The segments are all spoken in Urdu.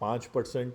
5%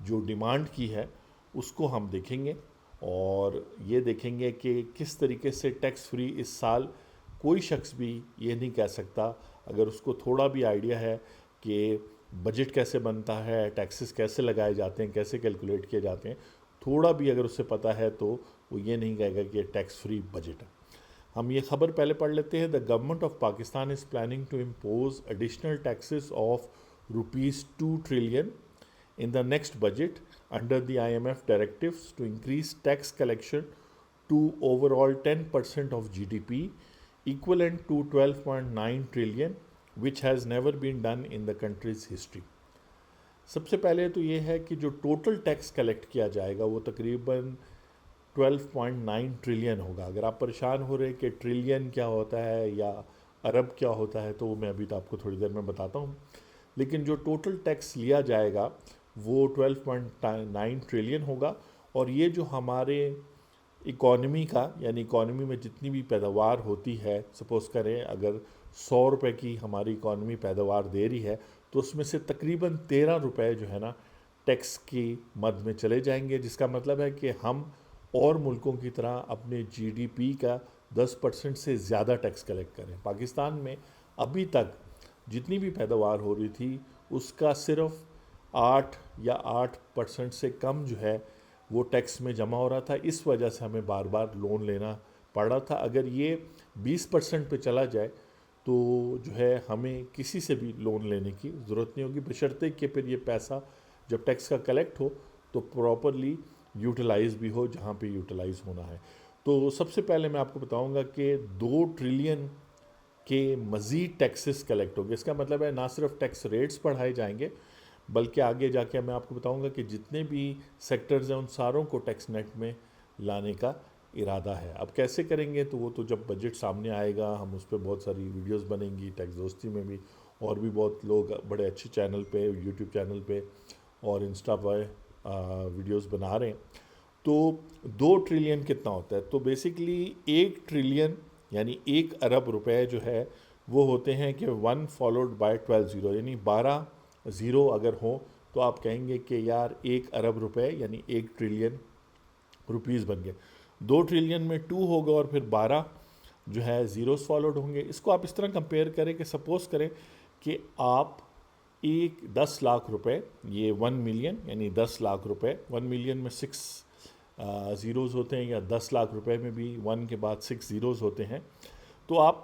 جو ڈیمانڈ کی ہے اس کو ہم دیکھیں گے، اور یہ دیکھیں گے کہ کس طریقے سے ٹیکس فری اس سال کوئی شخص بھی یہ نہیں کہہ سکتا، اگر اس کو تھوڑا بھی آئیڈیا ہے کہ بجٹ کیسے بنتا ہے، ٹیکسز کیسے لگائے جاتے ہیں، کیسے کیلکولیٹ کیے جاتے ہیں، تھوڑا بھی اگر اسے پتہ ہے تو وہ یہ نہیں کہے گا کہ یہ ٹیکس فری بجٹ ہے۔ ہم یہ خبر پہلے پڑھ لیتے ہیں۔ The government of Pakistan is planning to impose additional taxes of rupees 2 trillion in the next budget under the IMF directives to increase tax collection to overall 10% of GDP, equivalent to 12.9 trillion, which has never been done in the country's history. سب سے پہلے تو یہ ہے کہ جو ٹوٹل ٹیکس کلیکٹ کیا جائے گا وہ تقریباً 12.9 ٹریلین ہوگا۔ اگر آپ پریشان ہو رہے کہ ٹریلین کیا ہوتا ہے یا ارب کیا ہوتا ہے تو وہ میں ابھی تو آپ کو تھوڑی دیر میں بتاتا ہوں، لیکن جو ٹوٹل ٹیکس لیا جائے گا وہ 12.9 ٹریلین ہوگا، اور یہ جو ہمارے اکانومی کا، یعنی اکانومی میں جتنی بھی پیداوار ہوتی ہے، سپوز کریں اگر 100 روپے کی ہماری اکانومی پیداوار دے رہی ہے تو اس میں سے تقریباً 13 روپے جو ہے نا ٹیکس کی مد میں چلے جائیں گے، جس کا مطلب ہے کہ ہم اور ملکوں کی طرح اپنے جی ڈی پی کا 10% سے زیادہ ٹیکس کلیکٹ کریں۔ پاکستان میں ابھی تک جتنی بھی پیداوار ہو رہی تھی اس کا صرف 8% سے کم جو ہے وہ ٹیکس میں جمع ہو رہا تھا، اس وجہ سے ہمیں بار بار لون لینا پڑ رہا تھا۔ اگر یہ 20% پہ چلا جائے تو جو ہے ہمیں کسی سے بھی لون لینے کی ضرورت نہیں ہوگی، بشرطے کہ پھر یہ پیسہ جب ٹیکس کا کلیکٹ ہو تو پراپرلی یوٹیلائز بھی ہو جہاں پہ یوٹیلائز ہونا ہے۔ تو سب سے پہلے میں آپ کو بتاؤں گا کہ 2 ٹریلین کے مزید ٹیکسز کلیکٹ ہوگے۔ اس کا مطلب ہے نہ صرف ٹیکس ریٹس بڑھائے جائیں گے بلکہ آگے جا کے میں آپ کو بتاؤں گا کہ جتنے بھی سیکٹرز ہیں ان ساروں کو ٹیکس نیٹ میں لانے کا ارادہ ہے۔ اب کیسے کریں گے تو وہ تو جب بجٹ سامنے آئے گا ہم اس پہ بہت ساری ویڈیوز بنیں گی، ٹیکس دوستی میں بھی، اور بھی بہت لوگ بڑے اچھے چینل پہ، یوٹیوب چینل پہ اور انسٹا پہ ویڈیوز بنا رہے ہیں۔ تو 2 ٹریلین کتنا ہوتا ہے؟ تو بیسیکلی 1 ٹریلین یعنی 1 ارب روپے جو ہے وہ ہوتے ہیں کہ 1 فالوڈ بائی 12 زیرو، یعنی 12 زیرو اگر ہوں تو آپ کہیں گے کہ یار 1 ارب روپے یعنی 1 ٹریلین روپیز بن گئے۔ 2 ٹریلین میں 2 ہوگا اور پھر 12 جو ہے زیروز فالوڈ ہوں گے۔ اس کو آپ اس طرح کمپیئر کریں کہ سپوز کریں کہ آپ 10 لاکھ روپے، یہ 1 ملین یعنی 10 لاکھ روپے، 1 ملین میں 6 زیروز ہوتے ہیں، یا 10 لاکھ روپے میں بھی 1 کے بعد 6 زیروز ہوتے ہیں، تو آپ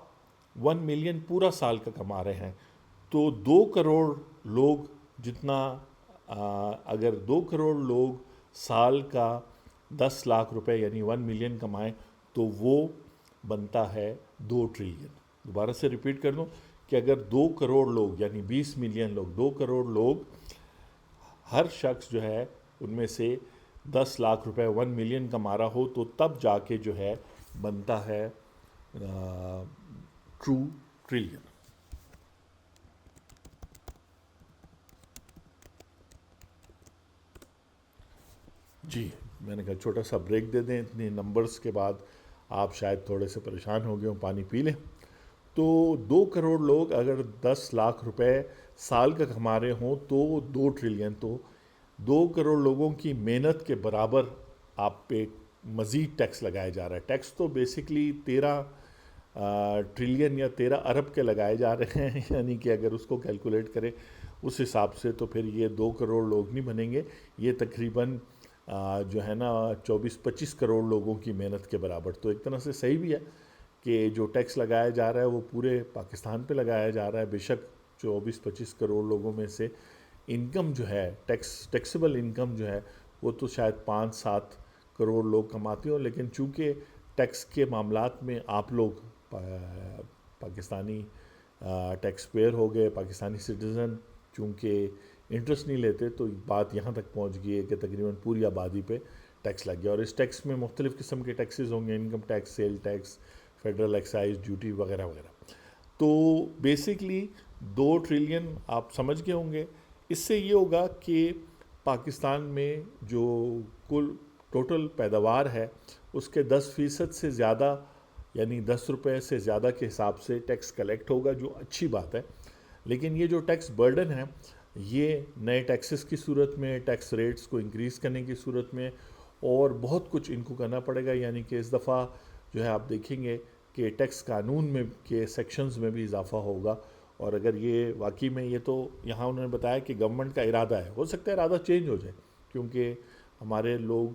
1 ملین پورا سال کا کما رہے ہیں۔ تو 2 کروڑ لوگ جتنا اگر 2 کروڑ لوگ سال کا 10 لاکھ روپے یعنی 1 ملین کمائیں تو وہ بنتا ہے 2 ٹریلین۔ دوبارہ سے ریپیٹ کر دوں کہ اگر 2 کروڑ لوگ یعنی 20 ملین لوگ، 2 کروڑ لوگ ہر شخص جو ہے ان میں سے 10 لاکھ روپے 1 ملین کما رہا ہو تو تب جا کے جو ہے بنتا ہے ٹرو ٹریلین۔ جی میں نے کہا چھوٹا سا بریک دے دیں، اتنے نمبرز کے بعد آپ شاید تھوڑے سے پریشان ہو گئے ہوں، پانی پی لیں۔ تو 2 کروڑ لوگ اگر 10 لاکھ روپے سال کا کما رہے ہوں تو 2 ٹریلین، تو 2 کروڑ لوگوں کی محنت کے برابر آپ پہ مزید ٹیکس لگایا جا رہا ہے۔ ٹیکس تو بیسکلی 13 ٹریلین یا 13 ارب کے لگائے جا رہے ہیں، یعنی کہ اگر اس کو کیلکولیٹ کریں اس حساب سے تو پھر یہ 2 کروڑ لوگ نہیں بنیں گے، یہ تقریباً جو ہے نا 24-25 کروڑ لوگوں کی محنت کے برابر۔ تو ایک طرح سے صحیح بھی ہے کہ جو ٹیکس لگایا جا رہا ہے وہ پورے پاکستان پہ لگایا جا رہا ہے۔ بے شک 24-25 کروڑ لوگوں میں سے انکم جو ہے ٹیکسیبل انکم جو ہے وہ تو شاید 5-7 کروڑ لوگ کماتے ہوں، لیکن چونکہ ٹیکس کے معاملات میں آپ لوگ پاکستانی ٹیکس پیئر ہو گئے، پاکستانی سٹیزن چونکہ انٹرسٹ نہیں لیتے، تو بات یہاں تک پہنچ گئی ہے کہ تقریباً پوری آبادی پہ ٹیکس لگ گیا، اور اس ٹیکس میں مختلف قسم کے ٹیکسز ہوں گے، income tax, sale tax, federal excise duty وغیرہ وغیرہ۔ تو بیسکلی 2 ٹریلین آپ سمجھ گئے ہوں گے۔ اس سے یہ ہوگا کہ پاکستان میں جو کل ٹوٹل پیداوار ہے اس کے 10% سے زیادہ یعنی 10 روپے سے زیادہ کے حساب سے ٹیکس کلیکٹ ہوگا، جو اچھی بات ہے۔ لیکن یہ جو ٹیکس برڈن ہے یہ نئے ٹیکسز کی صورت میں، ٹیکس ریٹس کو انکریز کرنے کی صورت میں، اور بہت کچھ ان کو کرنا پڑے گا. یعنی کہ اس دفعہ جو ہے آپ دیکھیں گے کہ ٹیکس قانون میں کے سیکشنز میں بھی اضافہ ہوگا. اور اگر یہ واقعی میں، یہ تو یہاں انہوں نے بتایا کہ گورنمنٹ کا ارادہ ہے، ہو سکتا ہے ارادہ چینج ہو جائے، کیونکہ ہمارے لوگ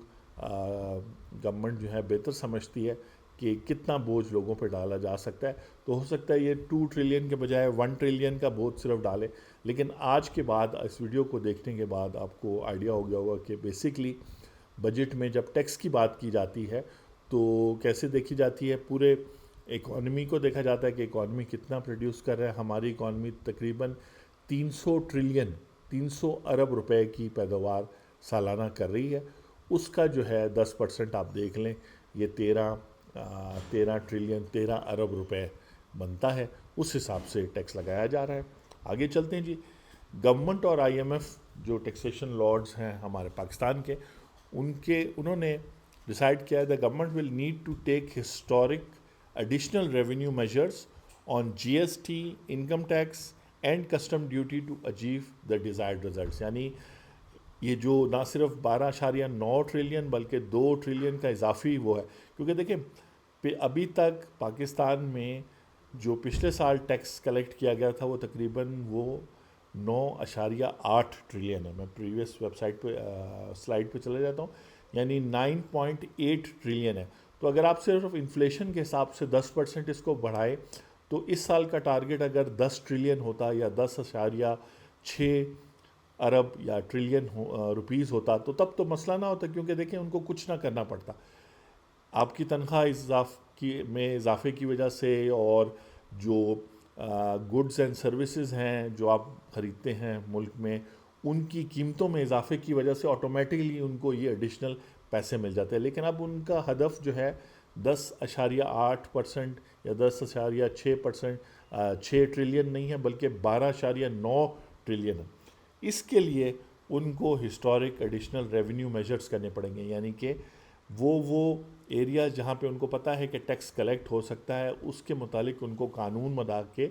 گورنمنٹ جو ہے بہتر سمجھتی ہے کہ کتنا بوجھ لوگوں پہ ڈالا جا سکتا ہے. تو ہو سکتا ہے یہ 2 ٹریلین کے بجائے 1 ٹریلین کا بوجھ صرف ڈالے. لیکن آج کے بعد، اس ویڈیو کو دیکھنے کے بعد آپ کو آئیڈیا ہو گیا ہوگا کہ بیسکلی بجٹ میں جب ٹیکس کی بات کی جاتی ہے تو کیسے دیکھی جاتی ہے، پورے اکانومی کو دیکھا جاتا ہے کہ اکانومی کتنا پروڈیوس کر رہا ہے. ہماری اکانومی تقریباً 300 ارب روپے کی پیداوار سالانہ کر رہی ہے. اس کا جو ہے 10% آپ دیکھ لیں، یہ 13 ارب روپے بنتا ہے. اس حساب سے ٹیکس لگایا جا رہا ہے. آگے چلتے ہیں جی. گورنمنٹ اور آئی ایم ایف جو ٹیکسیشن لارڈز ہیں ہمارے پاکستان کے، انہوں نے ڈیسائیڈ کیا ہے the government will need to take historic additional revenue measures on G S T, income tax and custom duty to achieve the desired results. یعنی یہ جو نہ صرف 12.9 ٹریلین بلکہ 2 ٹریلین کا اضافی وہ ہے. کیونکہ دیکھیں ابھی تک پاکستان میں جو پچھلے سال ٹیکس کلیکٹ کیا گیا تھا وہ تقریباً 9.8 ٹریلین ہے. میں پریویس ویب سائٹ پہ سلائڈ پہ چلے جاتا ہوں، یعنی 9.8 ٹریلین ہے. تو اگر آپ صرف انفلیشن کے حساب سے 10% اس کو بڑھائے تو اس سال کا ٹارگٹ اگر 10 ٹریلین ہوتا یا 10.6 ارب یا ٹریلین روپیز ہوتا تو تب تو مسئلہ نہ ہوتا، کیونکہ دیکھیں ان کو کچھ نہ کرنا پڑتا. آپ کی تنخواہ میں اضافے کی وجہ سے اور جو گڈز اینڈ سروسز ہیں جو آپ خریدتے ہیں ملک میں، ان کی قیمتوں میں اضافے کی وجہ سے آٹومیٹکلی ان کو یہ ایڈیشنل پیسے مل جاتے ہیں. لیکن اب ان کا ہدف جو ہے 10.8% یا 10.6%، 6 ٹریلین نہیں ہے بلکہ 12.9 ٹریلین ہے. اس کے لیے ان کو ہسٹورک ایڈیشنل ریونیو میجرز کرنے پڑیں گے. یعنی کہ وہ ایریا جہاں پہ ان کو پتہ ہے کہ ٹیکس کلیکٹ ہو سکتا ہے، اس کے متعلق ان کو قانون بنا کے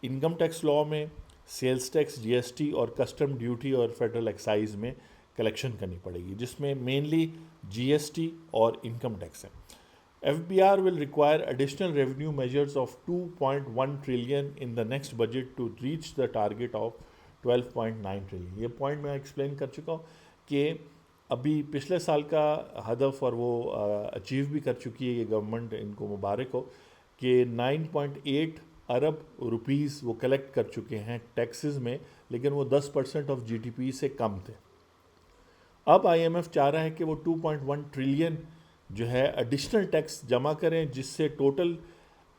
انکم ٹیکس لاء میں sales tax, G S T اور کسٹم ڈیوٹی اور فیڈرل ایکسائز میں کلیکشن کرنی پڑے گی، جس میں مینلی جی ایس ٹی اور انکم ٹیکس ہے. F B R will require additional revenue measures of 2.1 trillion in the next budget to reach the target of 12.9 trillion. یہ پوائنٹ میں ایکسپلین کر چکا ہوں کہ ابھی پچھلے سال کا ہدف اور وہ اچیو بھی کر چکی ہے یہ گورنمنٹ، ان کو مبارک ہو کہ 9.8 ارب روپیز وہ کلیکٹ کر چکے ہیں ٹیکسز میں، لیکن وہ 10% آف جی ڈی پی سے کم تھے. اب آئی ایم ایف چاہ رہا ہے کہ وہ 2.1 ٹریلین جو ہے ایڈیشنل ٹیکس جمع کریں، جس سے ٹوٹل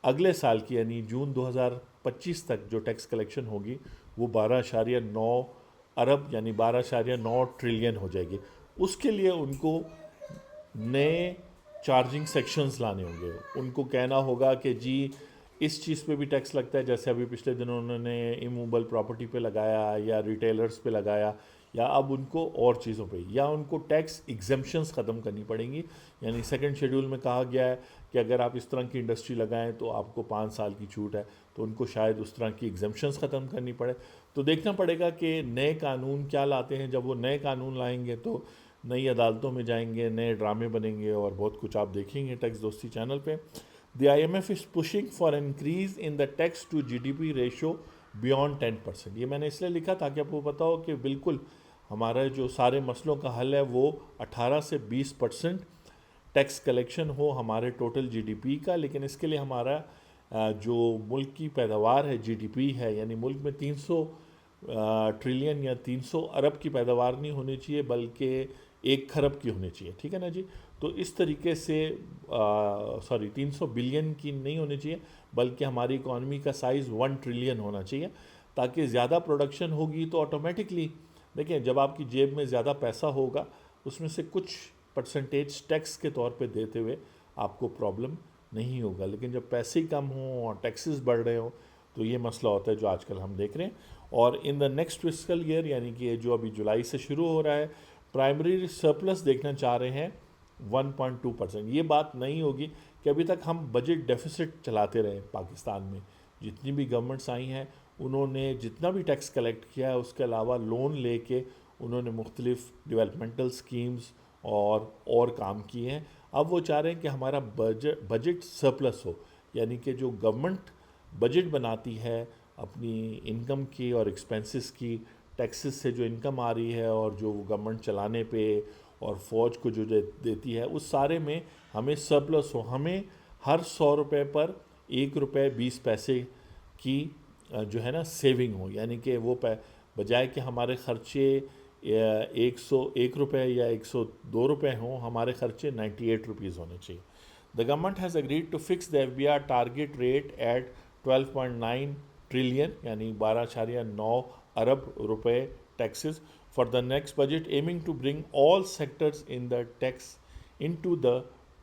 اگلے سال کی یعنی جون 2025 تک جو ٹیکس کلیکشن ہوگی وہ 12.9 ارب یعنی 12.9 ٹریلین ہو جائے گی. اس کے لیے ان کو نئے چارجنگ سیکشنز لانے ہوں گے. ان کو کہنا ہوگا کہ جی اس چیز پہ بھی ٹیکس لگتا ہے، جیسے ابھی پچھلے دنوں انہوں نے ایموبل پراپرٹی پہ لگایا یا ریٹیلرز پہ لگایا، یا اب ان کو اور چیزوں پہ، یا ان کو ٹیکس ایگزمپشنز ختم کرنی پڑیں گی. یعنی سیکنڈ شیڈول میں کہا گیا ہے کہ اگر آپ اس طرح کی انڈسٹری لگائیں تو آپ کو 5 سال کی چھوٹ ہے، تو ان کو شاید اس طرح کی ایگزمپشنز ختم کرنی پڑے. تو دیکھنا پڑے گا کہ نئے قانون کیا لاتے ہیں. جب وہ نئے قانون لائیں گے تو نئی عدالتوں میں جائیں گے، نئے ڈرامے بنیں گے اور بہت کچھ آپ دیکھیں گے ٹیکس دوستی چینل پہ. The I M F is pushing for increase in the tax to G D P ratio beyond 10%. یہ میں نے اس لیے لکھا تاکہ آپ کو پتہ ہو کہ بالکل ہمارا جو سارے مسئلوں کا حل ہے وہ 18 سے 20% ٹیکس کلیکشن ہو ہمارے ٹوٹل جی ڈی پی کا. لیکن اس کے لیے ہمارا جو ملک کی پیداوار ہے، جی ڈی پی ہے، یعنی ملک میں 300 ٹریلین یا 300 ارب کی پیداوار نہیں ہونی چاہیے بلکہ 1 کھرب کی ہونی چاہیے. ٹھیک ہے نا جی. تو اس طریقے سے 300 بلین کی نہیں ہونی چاہیے بلکہ ہماری اکانومی کا سائز 1 ٹریلین ہونا چاہیے، تاکہ زیادہ پروڈکشن ہوگی تو آٹومیٹکلی دیکھیں جب آپ کی جیب میں زیادہ پیسہ ہوگا اس میں سے کچھ پرسنٹیج ٹیکس کے طور پہ دیتے ہوئے آپ کو پرابلم نہیں ہوگا. لیکن جب پیسے کم ہوں اور ٹیکسز بڑھ رہے ہوں تو یہ مسئلہ ہوتا ہے جو آج کل ہم دیکھ رہے ہیں. اور ان دا نیکسٹ فسکل ایئر یعنی کہ جو ابھی جولائی سے شروع ہو رہا ہے، پرائمری سرپلس دیکھنا چاہ رہے ہیں 1.2%. یہ بات نہیں ہوگی کہ ابھی تک ہم بجٹ ڈیفیسٹ چلاتے رہے. پاکستان میں جتنی بھی گورنمنٹس آئی ہیں انہوں نے جتنا بھی ٹیکس کلیکٹ کیا ہے اس کے علاوہ لون لے کے انہوں نے مختلف ڈیولپمنٹل سکیمز اور کام کیے ہیں. اب وہ چاہ رہے ہیں کہ ہمارا بجٹ سرپلس ہو، یعنی کہ جو گورنمنٹ بجٹ بناتی ہے اپنی انکم کی اور ایکسپینسز کی، ٹیکسز سے جو انکم آ رہی ہے اور جو گورنمنٹ چلانے پہ اور فوج کو جو دیتی ہے، اس سارے میں ہمیں سرپلس ہو. ہمیں ہر 100 روپے پر 1 روپے 20 پیسے کی جو ہے نا سیونگ ہو، یعنی کہ وہ بجائے کہ ہمارے خرچے 101 روپے یا 102 روپے ہوں، ہمارے خرچے 98 روپیز ہونے چاہیے. The government has agreed to fix the FBR target rate at 12.9 trillion یعنی 12.9 ارب روپے taxes for the next budget, aiming to bring all sectors in the tax into the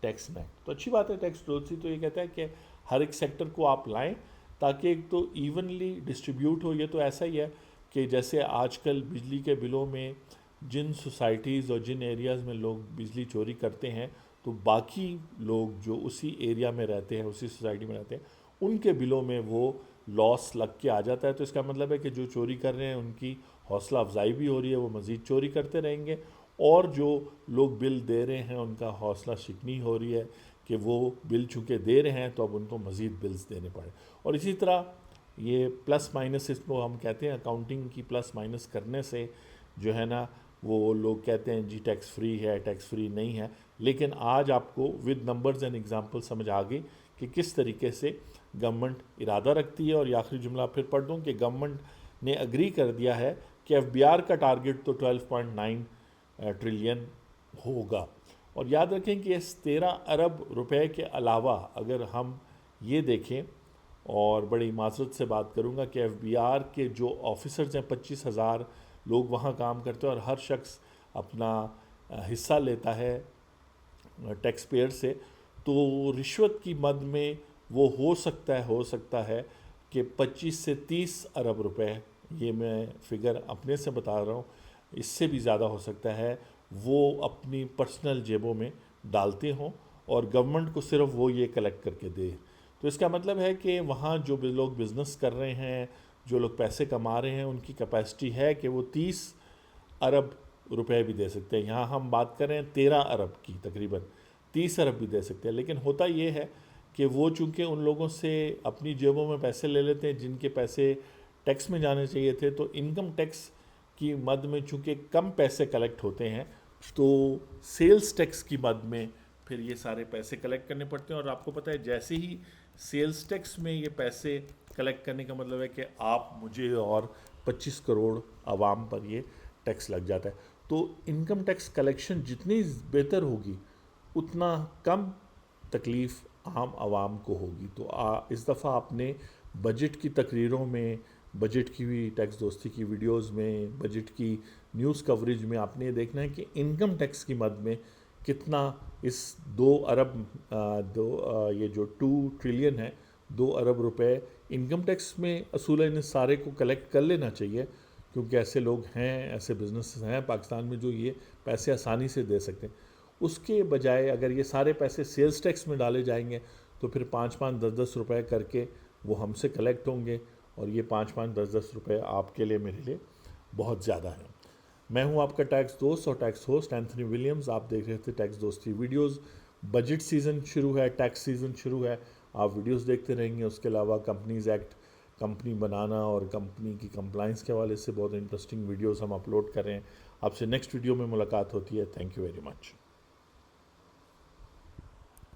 tax net. تو اچھی بات ہے. ٹیکس پالیسی تو یہ کہتا ہے کہ ہر ایک سیکٹر کو آپ لائیں تاکہ ایک تو ایونلی ڈسٹریبیوٹ ہو. یہ تو ایسا ہی ہے کہ جیسے آج کل بجلی کے بلوں میں جن سوسائٹیز اور جن ایریاز میں لوگ بجلی چوری کرتے ہیں تو باقی لوگ جو اسی ایریا میں رہتے ہیں، اسی سوسائٹی میں رہتے ہیں، ان کے بلوں میں وہ لاس لگ کے آ جاتا ہے. تو اس کا مطلب ہے کہ جو چوری کر رہے ہیں ان کی حوصلہ افزائی بھی ہو رہی ہے، وہ مزید چوری کرتے رہیں گے، اور جو لوگ بل دے رہے ہیں ان کا حوصلہ شکنی ہو رہی ہے کہ وہ بل چونکہ دے رہے ہیں تو اب ان کو مزید بلز دینے پڑے. اور اسی طرح یہ پلس مائنس، اس کو ہم کہتے ہیں اکاؤنٹنگ کی پلس مائنس کرنے سے جو ہے نا وہ لوگ کہتے ہیں جی ٹیکس فری ہے، ٹیکس فری نہیں ہے. لیکن آج آپ کو ود نمبرز اینڈ ایگزامپل سمجھ آ گئی کہ کس طریقے سے گورنمنٹ ارادہ رکھتی ہے. اور یہ آخری جملہ پھر پڑھ دوں کہ گورنمنٹ نے اگری کر دیا ہے کہ ایف بی آر کا ٹارگٹ تو 12.9 ٹریلین ہوگا. اور یاد رکھیں کہ اس 13 ارب روپے کے علاوہ اگر ہم یہ دیکھیں، اور بڑی معذرت سے بات کروں گا کہ ایف بی آر کے جو آفیسرز ہیں 25,000 لوگ وہاں کام کرتے ہیں اور ہر شخص اپنا حصہ لیتا ہے ٹیکس پیئر سے، تو رشوت کی مد میں وہ ہو سکتا ہے کہ 25 سے 30 ارب روپے، یہ میں فگر اپنے سے بتا رہا ہوں، اس سے بھی زیادہ ہو سکتا ہے، وہ اپنی پرسنل جیبوں میں ڈالتے ہوں اور گورنمنٹ کو صرف وہ یہ کلیکٹ کر کے دے. تو اس کا مطلب ہے کہ وہاں جو لوگ بزنس کر رہے ہیں، جو لوگ پیسے کما رہے ہیں، ان کی کیپیسٹی ہے کہ وہ 30 ارب روپے بھی دے سکتے ہیں. یہاں ہم بات کر رہے ہیں 13 ارب کی، تقریباً 30 ارب بھی دے سکتے ہیں. لیکن ہوتا یہ ہے کہ وہ چونکہ ان لوگوں سے اپنی جیبوں میں پیسے لے لیتے ہیں جن کے پیسے ٹیکس میں جانے چاہیے تھے، تو انکم ٹیکس کی مد میں چونکہ کم پیسے کلیکٹ ہوتے ہیں تو سیلز ٹیکس کی مد میں پھر یہ سارے پیسے کلیکٹ کرنے پڑتے ہیں. اور آپ کو پتہ ہے جیسے ہی سیلز ٹیکس میں یہ پیسے کلیکٹ کرنے کا مطلب ہے کہ آپ، مجھے اور 25 کروڑ عوام پر یہ ٹیکس لگ جاتا ہے. تو انکم ٹیکس کلیکشن جتنی بہتر ہوگی اتنا کم تکلیف عام عوام کو ہوگی. تو اس دفعہ آپ نے بجٹ کی تقریروں میں، بجٹ کی بھی ٹیکس دوستی کی ویڈیوز میں، بجٹ کی نیوز کوریج میں آپ نے یہ دیکھنا ہے کہ انکم ٹیکس کی مد میں کتنا اس 2 ارب یہ جو 2 ٹریلین ہے، 2 ارب روپے انکم ٹیکس میں اصولاً ان سارے کو کلیکٹ کر لینا چاہیے، کیونکہ ایسے لوگ ہیں، ایسے بزنس ہیں پاکستان میں جو یہ پیسے آسانی سے دے سکتے ہیں. اس کے بجائے اگر یہ سارے پیسے سیلز ٹیکس میں ڈالے جائیں گے تو پھر 5-5 10-10 روپے کر کے وہ ہم سے کلیکٹ ہوں گے، اور یہ 5-5 10-10 روپے آپ کے لیے، میرے لیے بہت زیادہ ہیں. میں ہوں آپ کا ٹیکس دوست اور ٹیکس ہوسٹ اینتھنی ولیمز. آپ دیکھ رہے تھے ٹیکس دوستی ویڈیوز. بجٹ سیزن شروع ہے، ٹیکس سیزن شروع ہے، آپ ویڈیوز دیکھتے رہیں گے. اس کے علاوہ کمپنیز ایکٹ، کمپنی بنانا اور کمپنی کی کمپلائنس کے حوالے سے بہت انٹرسٹنگ ویڈیوز ہم اپلوڈ کر رہے ہیں. آپ سے نیکسٹ ویڈیو میں ملاقات ہوتی ہے. Thank you very much.